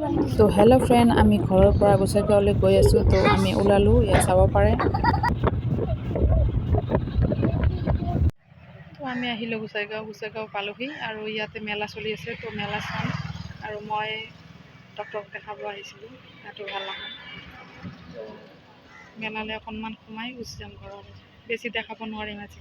তো hello' friend, আমি ঘৰৰ পৰা গোসাইগাঁৱলৈ গৈ আছোঁ। তো আমি ওলালোঁ, ইয়াত চাব পাৰে। তো আমি আহিলোঁ গোসাইগাঁও পালোহি আৰু ইয়াতে মেলা চলি আছে। তো মেলা চাম আৰু মই ডক্টৰক দেখাব আহিছিলোঁ, গাটো ভাল নহয়। তো মেলালৈ অকণমান সোমাই গুচি যাম ঘৰত, বেছি দেখাব নোৱাৰিম আজি।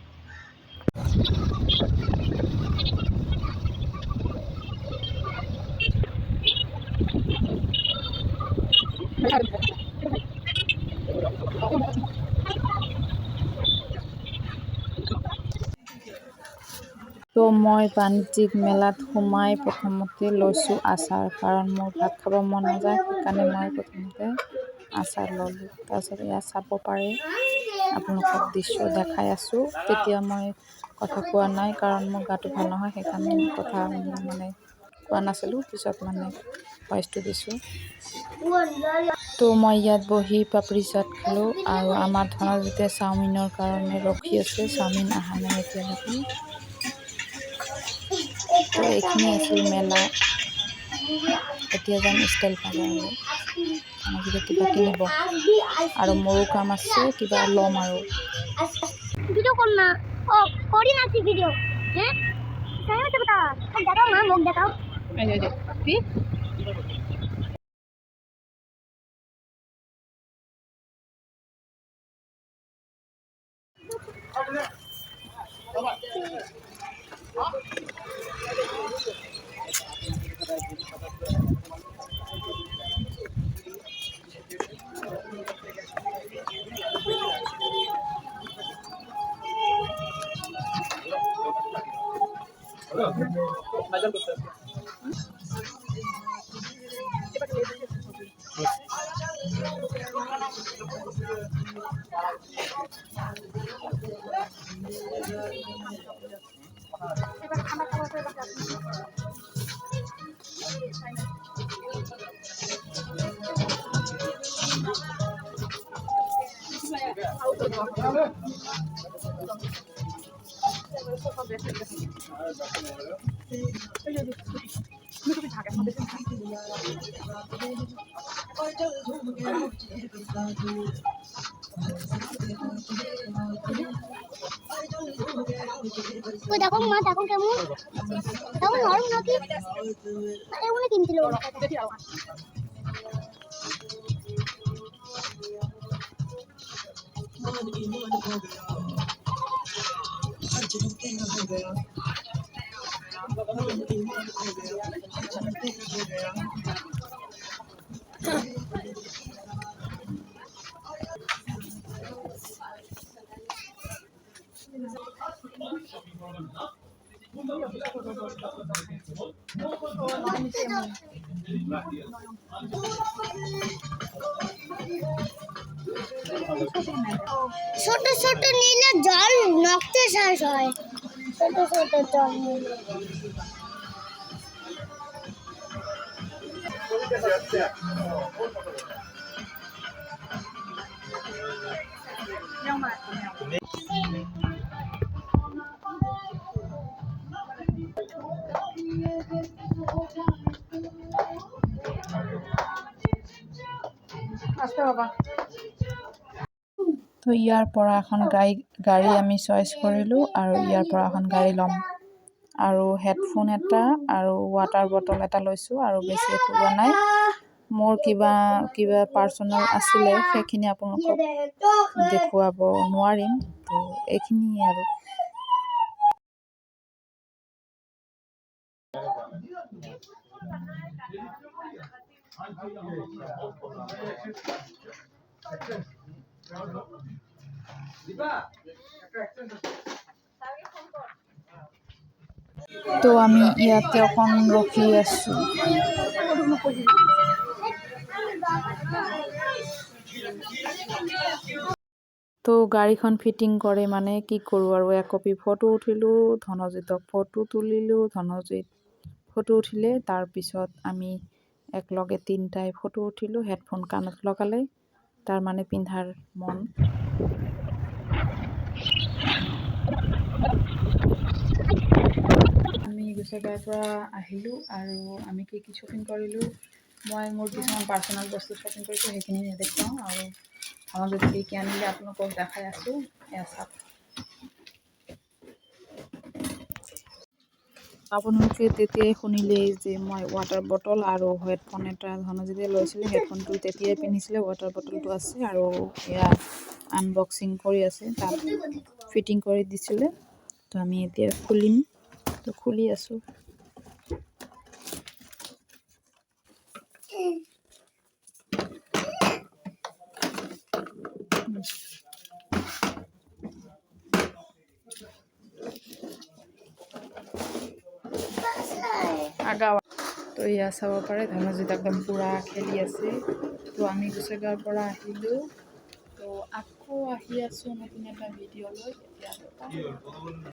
তো মই বাণিজ্যিক মেলাত সোমাই প্ৰথমতে লৈছোঁ আচাৰ, কাৰণ মোৰ ভাত খাব মন নাযায়। সেইকাৰণে মই প্ৰথমতে আচাৰ ল'লোঁ। তাৰপিছত ইয়াত চাব পাৰে, আপোনালোকক দৃশ্য দেখাই আছোঁ। তেতিয়া মই কথা কোৱা নাই, কাৰণ মোৰ গাটো ভাল নহয়। সেইকাৰণে কথা কোৱা নাছিলোঁ, পিছত ভইচটো দিছোঁ। তো মই ইয়াত বহি পাপৰি চাট খালোঁ আৰু আমাৰ ধনজিতে চাওমিনৰ কাৰণে ৰখি আছে। চাওমিন অহা নাই এতিয়ালৈকে। তো এইখিনি আছিল মেলা। এতিয়া যাম ষ্টাইল পাৰ্লাৰলৈ। ধনজিতে কিবা কিনিব আৰু মোৰো কাম আছে, কিবা ল'ম আৰু। ভিডিও কর না, ও করি না কি ভিডিও, হ্যাঁ তাই হচ্ছে কথা। দেখাও না, মুখ দেখাও। এই কি ওই দেখো মা, দেখো কেমন, দেখো নরম নাকি, এগুলো কিনছিল। ছোট ছোট নিলে জল নখতে শ্বাস হয়, ছোট ছোট জল নিলে। তো ইয়াৰ পৰা এখন গাড়ী আমি চইচ কৰিলোঁ আৰু ইয়াৰ পৰা এখন গাড়ী ল'ম। আৰু হেডফোন এটা আৰু ৱাটাৰ বটল এটা লৈছোঁ আৰু বেছি একো লোৱা নাই। মোৰ কিবা পাৰ্চনেল আছিলে, সেইখিনি আপোনালোকক দেখুৱাব নোৱাৰিম। তো এইখিনিয়ে আৰু। তো আমি ইয়াতে অকণ ৰখি আছোঁ। তো গাড়ীখন ফিটিং কৰে কি কৰোঁ আৰু, একপি ফটো উঠিলোঁ, ধনজিতক ফটো তুলিলোঁ, ধনজিত ফটো উঠিলে। তাৰপিছত আমি একলগে তিনিটাই ফটো উঠিলোঁ। হেডফোন কাণত লগালে, পিন্ধাৰ মন। আমি গোসাইগাঁৱৰ পৰা আহিলোঁ আৰু আমি কি শ্বপিং কৰিলোঁ মই মোৰ কিছুমান পাৰ্চনেল বস্তু শ্বপিং কৰিছোঁ, সেইখিনি দেখুৱাওঁ আৰু ধনজ্যোতি কি কি আনিলে আপোনালোকক দেখাই আছোঁ। এয়া চাওক। আপোনালোকে তেতিয়াই শুনিলেই যে মই ৱাটাৰ বটল আৰু হেডফোন এটা ধনজ্যোতিয়ে লৈছিলে। হেডফোনটো তেতিয়াই পিন্ধিছিলে, ৱাটাৰ বটলটো আছে আৰু এয়া আনবক্সিং কৰি আছে, তাত ফিটিং কৰি দিছিলে। তো আমি এতিয়া খুলিম, তো খুলি আছোঁ। তো এয়া চাব পাৰে, ধনজ্যোতি একদম পূৰা খেলি আছে। তো আমি গোসাইগাঁৱৰ পৰা আহিলোঁ, তো আকৌ আহি আছোঁ নতুন এটা ভিডিঅ' লৈ। এতিয়া